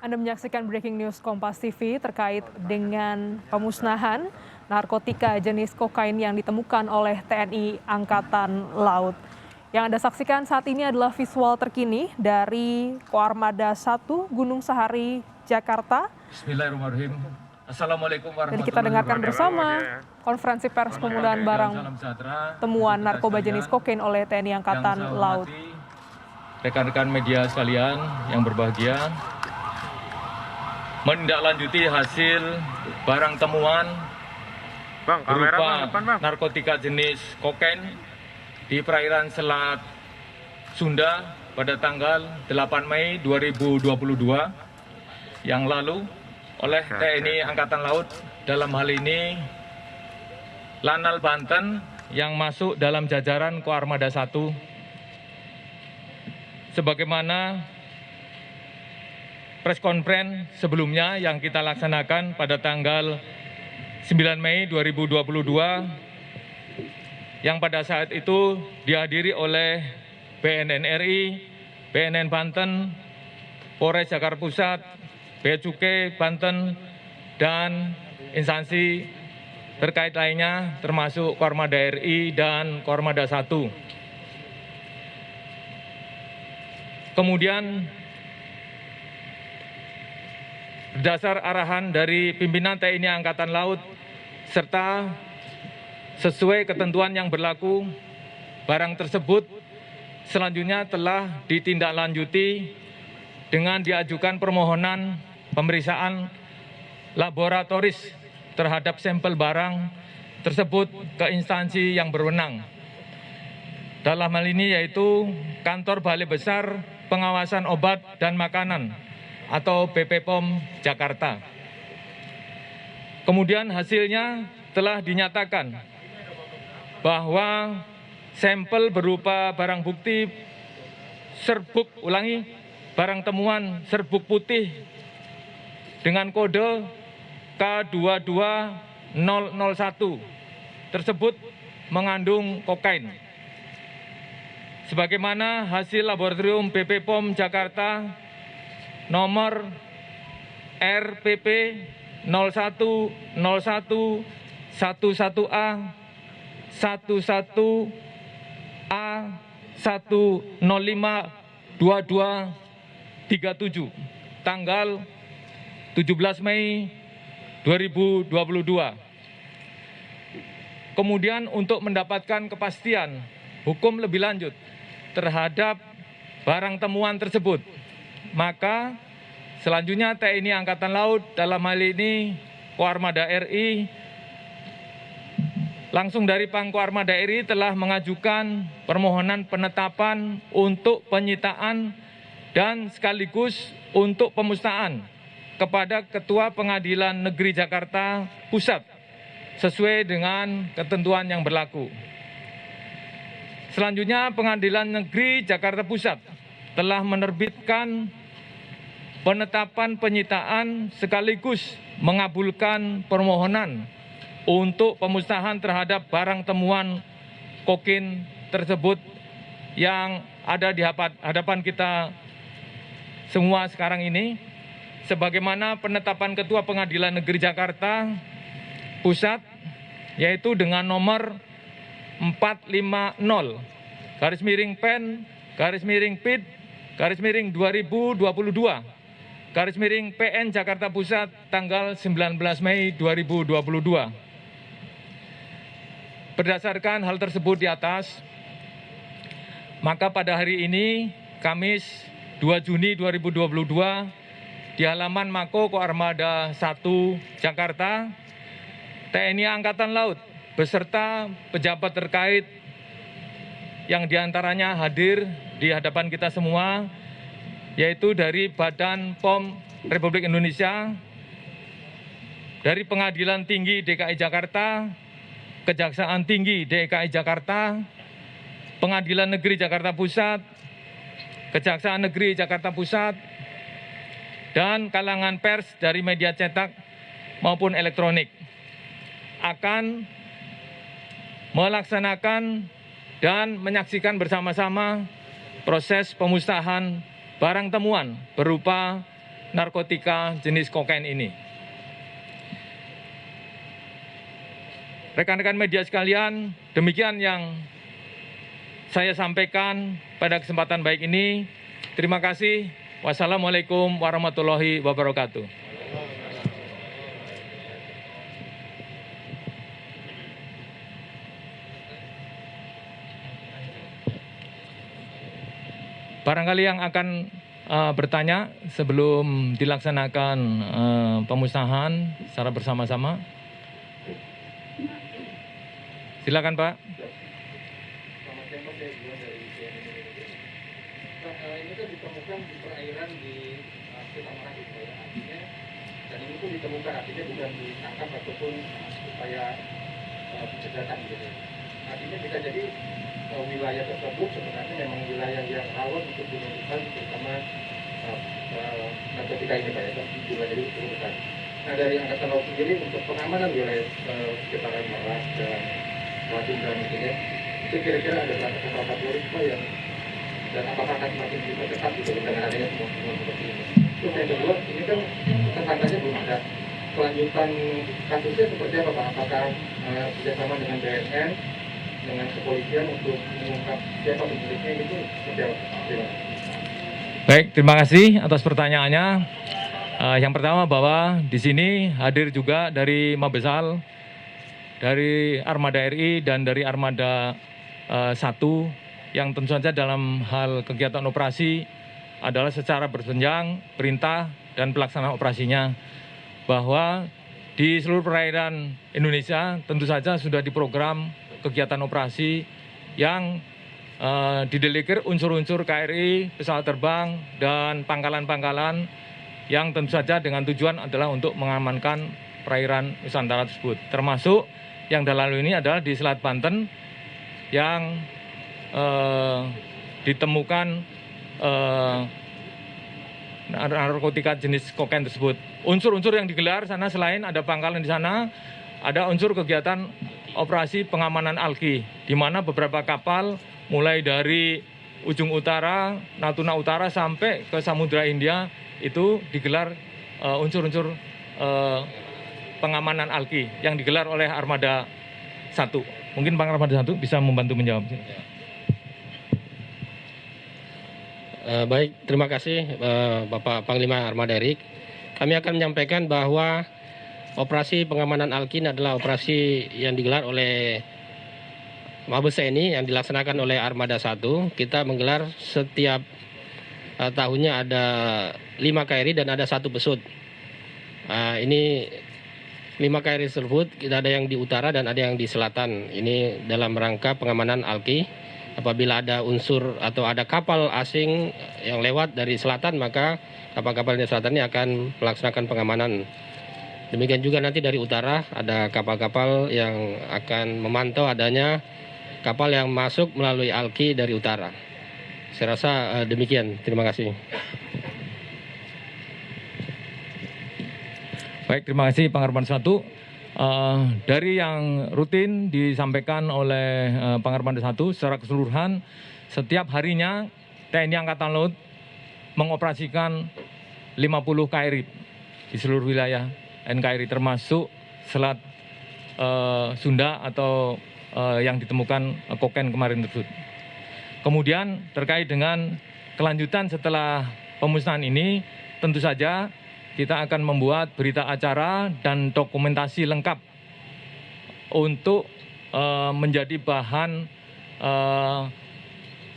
Anda menyaksikan breaking news Kompas TV terkait dengan pemusnahan narkotika jenis kokain yang ditemukan oleh TNI Angkatan Laut. Yang Anda saksikan saat ini adalah visual terkini dari Koarmada 1 Gunung Sahari, Jakarta. Bismillahirrahmanirrahim. Assalamualaikum Dan kita warahmatullahi dengarkan wabarakatuh. bersama konferensi pers penggunaan barang temuan narkoba jenis kokain oleh TNI Angkatan Laut. Rekan-rekan media sekalian yang berbahagia, menindaklanjuti hasil barang temuan berupa narkotika jenis kokain di perairan Selat Sunda pada tanggal 8 Mei 2022 yang lalu oleh TNI Angkatan Laut, dalam hal ini Lanal Banten yang masuk dalam jajaran Koarmada 1, sebagaimana press conference sebelumnya yang kita laksanakan pada tanggal 9 Mei 2022 yang pada saat itu dihadiri oleh BNN RI, BNN Banten, Polres Jakarta Pusat, Bea Cukai Banten, dan instansi terkait lainnya termasuk Koarmada RI dan Koarmada 1. Kemudian berdasar arahan dari pimpinan TNI Angkatan Laut serta sesuai ketentuan yang berlaku, barang tersebut selanjutnya telah ditindaklanjuti dengan diajukan permohonan pemeriksaan laboratoris terhadap sampel barang tersebut ke instansi yang berwenang. Dalam hal ini yaitu Kantor Balai Besar Pengawasan Obat dan Makanan atau BP POM Jakarta. Kemudian hasilnya telah dinyatakan bahwa sampel berupa barang bukti barang temuan serbuk putih dengan kode K22001 tersebut mengandung kokain. Sebagaimana hasil laboratorium BP POM Jakarta nomor RPP 010111A 11A 1052237 tanggal 17 Mei 2022. Kemudian untuk mendapatkan kepastian hukum lebih lanjut terhadap barang temuan tersebut, maka selanjutnya TNI Angkatan Laut dalam hal ini Koarmada RI langsung dari Pangkoarmada RI telah mengajukan permohonan penetapan untuk penyitaan dan sekaligus untuk pemusnahan kepada Ketua Pengadilan Negeri Jakarta Pusat sesuai dengan ketentuan yang berlaku. Selanjutnya Pengadilan Negeri Jakarta Pusat telah menerbitkan penetapan penyitaan sekaligus mengabulkan permohonan untuk pemusnahan terhadap barang temuan kokain tersebut yang ada di hadapan kita semua sekarang ini, sebagaimana penetapan Ketua Pengadilan Negeri Jakarta Pusat, yaitu dengan nomor 450-PID-2022-PN Jakarta Pusat tanggal 19 Mei 2022. Berdasarkan hal tersebut di atas, maka pada hari ini Kamis 2 Juni 2022 di halaman Mako Koarmada 1 Jakarta, TNI Angkatan Laut beserta pejabat terkait yang diantaranya hadir di hadapan kita semua, yaitu dari Badan POM Republik Indonesia, dari Pengadilan Tinggi DKI Jakarta, Kejaksaan Tinggi DKI Jakarta, Pengadilan Negeri Jakarta Pusat, Kejaksaan Negeri Jakarta Pusat, dan kalangan pers dari media cetak maupun elektronik akan melaksanakan dan menyaksikan bersama-sama proses pemusnahan barang temuan berupa narkotika jenis kokain ini. Rekan-rekan media sekalian, demikian yang saya sampaikan pada kesempatan baik ini. Terima kasih. Wassalamualaikum warahmatullahi wabarakatuh. Barangkali yang akan bertanya sebelum dilaksanakan pemusnahan secara bersama-sama. Silakan Pak. Ini kan ditemukan di perairan di sekitar Merak itu ya, artinya, dan ini pun ditemukan artinya bukan ditangkap ataupun supaya pencegahan gitu. Artinya bisa jadi wilayah tersebut sebenarnya memang wilayah yang rawan untuk dilakukan terutama narkotika ini Pak ya, wilayah jadi bukan. Nah dari Angkatan Laut sendiri untuk pengamanan wilayah sekitaran Merak dan Waduk dan ini, itu kira-kira ada berapa polisi Pak yang dan apakah akan semakin diperketat gitu dengan adanya semua seperti ini. Terus yang kedua, ini kan tersangkanya belum ada. Kelanjutan kasusnya seperti apa Pak? Apakah kerjasama dengan BNN, dengan kepolisian untuk mengungkap siapa pemiliknya itu seperti apa? Terima kasih. Baik, terima kasih atas pertanyaannya. Yang pertama bahwa di sini hadir juga dari Mabesal, dari Armada RI dan dari Armada 1 yang tentu saja dalam hal kegiatan operasi adalah secara berjenjang perintah dan pelaksanaan operasinya, bahwa di seluruh perairan Indonesia tentu saja sudah diprogram kegiatan operasi yang didelegir unsur-unsur KRI, pesawat terbang, dan pangkalan-pangkalan yang tentu saja dengan tujuan adalah untuk mengamankan perairan Nusantara tersebut. Termasuk yang dalam ini adalah di Selat Banten yang ditemukan narkotika jenis kokain tersebut. Unsur-unsur yang digelar sana selain ada pangkalan di sana, ada unsur kegiatan operasi pengamanan alki, di mana beberapa kapal mulai dari ujung utara, Natuna Utara sampai ke Samudra Hindia itu digelar unsur-unsur pengamanan alki yang digelar oleh Armada 1. Mungkin Bang Armada 1 bisa membantu menjawab. Baik, terima kasih Bapak Panglima Armada RI. Kami akan menyampaikan bahwa operasi pengamanan Alkin adalah operasi yang digelar oleh Mabes TNI yang dilaksanakan oleh Armada 1. Kita menggelar setiap tahunnya ada 5 KRI dan ada 1 pesut. Ini 5 KRI tersebut kita ada yang di utara dan ada yang di selatan. Ini dalam rangka pengamanan Alki. Apabila ada unsur atau ada kapal asing yang lewat dari selatan, maka kapal-kapal dari selatan ini akan melaksanakan pengamanan. Demikian juga nanti dari utara ada kapal-kapal yang akan memantau adanya kapal yang masuk melalui Alki dari utara. Saya rasa demikian. Terima kasih. Baik, terima kasih Bang Armada 1. Dari yang rutin disampaikan oleh Bang Armada 1 secara keseluruhan, setiap harinya TNI Angkatan Laut mengoperasikan 50 KRI di seluruh wilayah NKRI termasuk Selat Sunda atau yang ditemukan kokain kemarin tersebut. Kemudian terkait dengan kelanjutan setelah pemusnahan ini, tentu saja kita akan membuat berita acara dan dokumentasi lengkap untuk menjadi bahan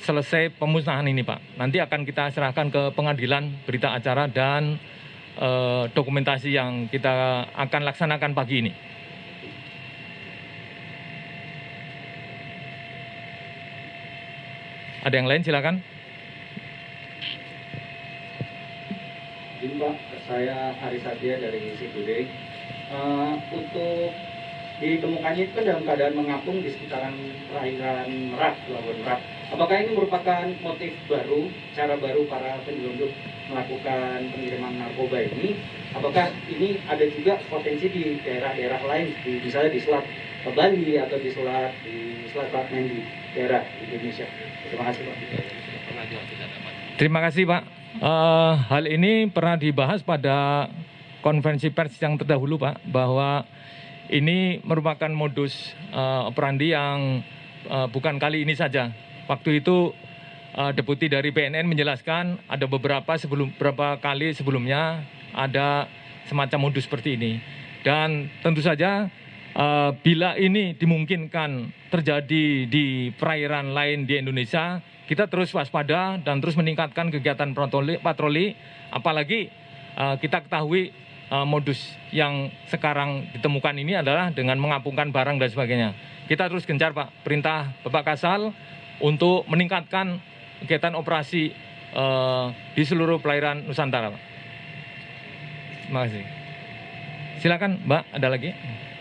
selesai pemusnahan ini Pak. Nanti akan kita serahkan ke pengadilan berita acara dan dokumentasi yang kita akan laksanakan pagi ini. Ada yang lain silakan. Jadi Pak, saya Ari Satya dari Situde. Untuk ditemukannya itu kan dalam keadaan mengapung di sekitaran perairan Merak, Pelabuhan Merak. Apakah ini merupakan motif baru, cara baru para penyelundup melakukan pengiriman narkoba ini? Apakah ini ada juga potensi di daerah-daerah lain, misalnya di Selat Bali atau di Selat Batman di daerah Indonesia? Terima kasih Pak. Terima kasih Pak. Hal ini pernah dibahas pada konferensi pers yang terdahulu, Pak, bahwa ini merupakan modus operandi yang bukan kali ini saja. Waktu itu Deputi dari BNN menjelaskan ada beberapa kali sebelumnya ada semacam modus seperti ini. Dan tentu saja bila ini dimungkinkan terjadi di perairan lain di Indonesia, kita terus waspada dan terus meningkatkan kegiatan patroli, apalagi kita ketahui modus yang sekarang ditemukan ini adalah dengan mengapungkan barang dan sebagainya. Kita terus gencar, Pak, perintah Bapak Kasal untuk meningkatkan kegiatan operasi di seluruh perairan Nusantara, Pak. Terima kasih. Silakan, Mbak, ada lagi?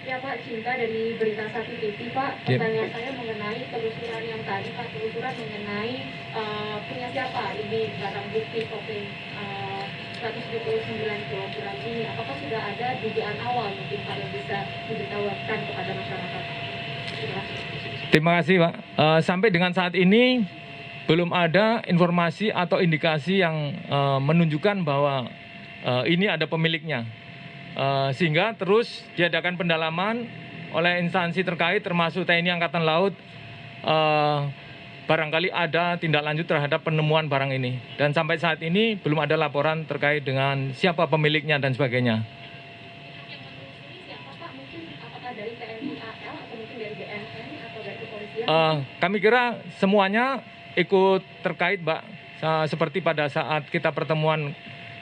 Ya Pak, Cinta dari Berita Satu TV, Pak. Pertanyaan saya mengenai telusuran yang tadi, Pak. Telusuran mengenai punya siapa ini barang bukti kokain 179 kg ini. Apakah sudah ada dugaan awal mungkin Pak yang bisa diberitahukan kepada masyarakat? Terima kasih, Pak. Sampai dengan saat ini belum ada informasi atau indikasi yang menunjukkan bahwa ini ada pemiliknya. Sehingga terus diadakan pendalaman oleh instansi terkait termasuk TNI Angkatan Laut, barangkali ada tindak lanjut terhadap penemuan barang ini. Dan sampai saat ini belum ada laporan terkait dengan siapa pemiliknya dan sebagainya. Yang menelusuri siapa Pak? Mungkin apakah dari TNI AL atau mungkin dari BNN atau dari kepolisian? Kami kira semuanya ikut terkait, Mbak. Seperti pada saat kita pertemuan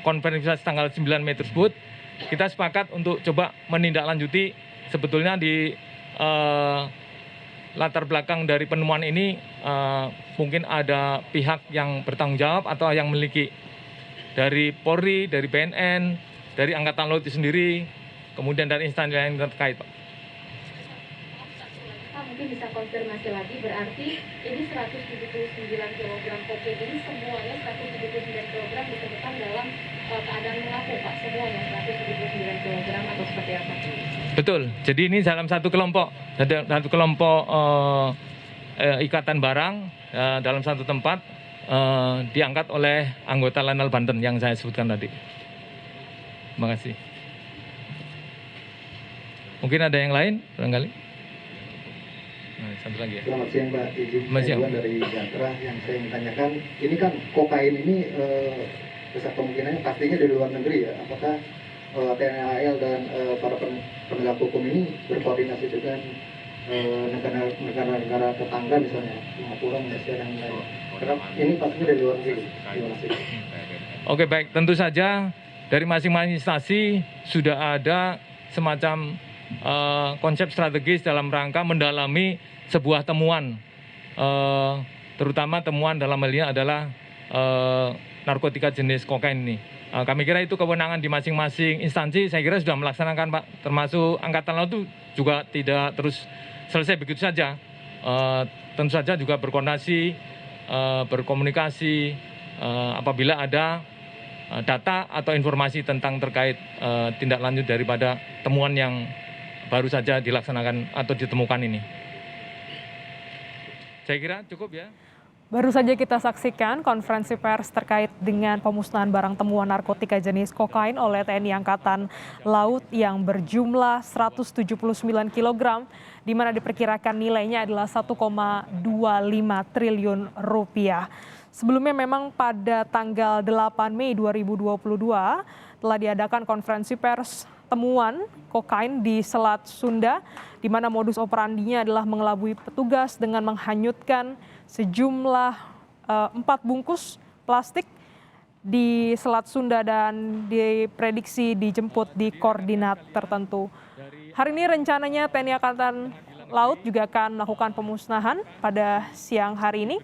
konferensi tanggal 9 Mei tersebut, kita sepakat untuk coba menindaklanjuti sebetulnya di latar belakang dari penemuan ini mungkin ada pihak yang bertanggung jawab atau yang memiliki dari Polri, dari BNN, dari Angkatan Laut itu sendiri, kemudian dari instansi lain terkait, Pak. Mungkin bisa konfirmasi lagi, berarti ini 179 kg kokain ini semuanya 179 kg ditemukan dalam keadaan mengapung, Pak, semuanya 179 kg atau seperti apa? Betul, jadi ini dalam satu kelompok ikatan barang dalam satu tempat diangkat oleh anggota Lanal Banten yang saya sebutkan tadi. Terima kasih. Mungkin ada yang lain, barangkali? Satu lagi ya. Selamat siang, Pak. Izin Selamat siang. saya dari Jantra yang saya ingin tanyakan. Ini kan kokain ini besar kemungkinannya pastinya dari luar negeri ya. Apakah TNI AL dan para penegak hukum ini berkoordinasi dengan negara-negara tetangga misalnya Singapura, Malaysia dan lain-lain? Karena ini pastinya dari luar negeri. Terima kasih. Oke, baik. Tentu saja dari masing-masing instansi sudah ada semacam konsep strategis dalam rangka mendalami sebuah temuan, terutama temuan dalam hal ini adalah narkotika jenis kokain ini. Kami kira itu kewenangan di masing-masing instansi, saya kira sudah melaksanakan, Pak. Termasuk Angkatan Laut itu juga tidak terus selesai begitu saja. Tentu saja juga berkoordinasi, berkomunikasi apabila ada data atau informasi tentang terkait tindak lanjut daripada temuan yang baru saja dilaksanakan atau ditemukan ini. Saya kira cukup ya. Baru saja kita saksikan konferensi pers terkait dengan pemusnahan barang temuan narkotika jenis kokain oleh TNI Angkatan Laut yang berjumlah 179 kg, di mana diperkirakan nilainya adalah 1,25 triliun rupiah. Sebelumnya memang pada tanggal 8 Mei 2022 telah diadakan konferensi pers temuan kokain di Selat Sunda, di mana modus operandinya adalah mengelabui petugas dengan menghanyutkan sejumlah 4 bungkus plastik di Selat Sunda dan diprediksi dijemput di koordinat tertentu. Hari ini rencananya TNI Angkatan Laut juga akan melakukan pemusnahan pada siang hari ini.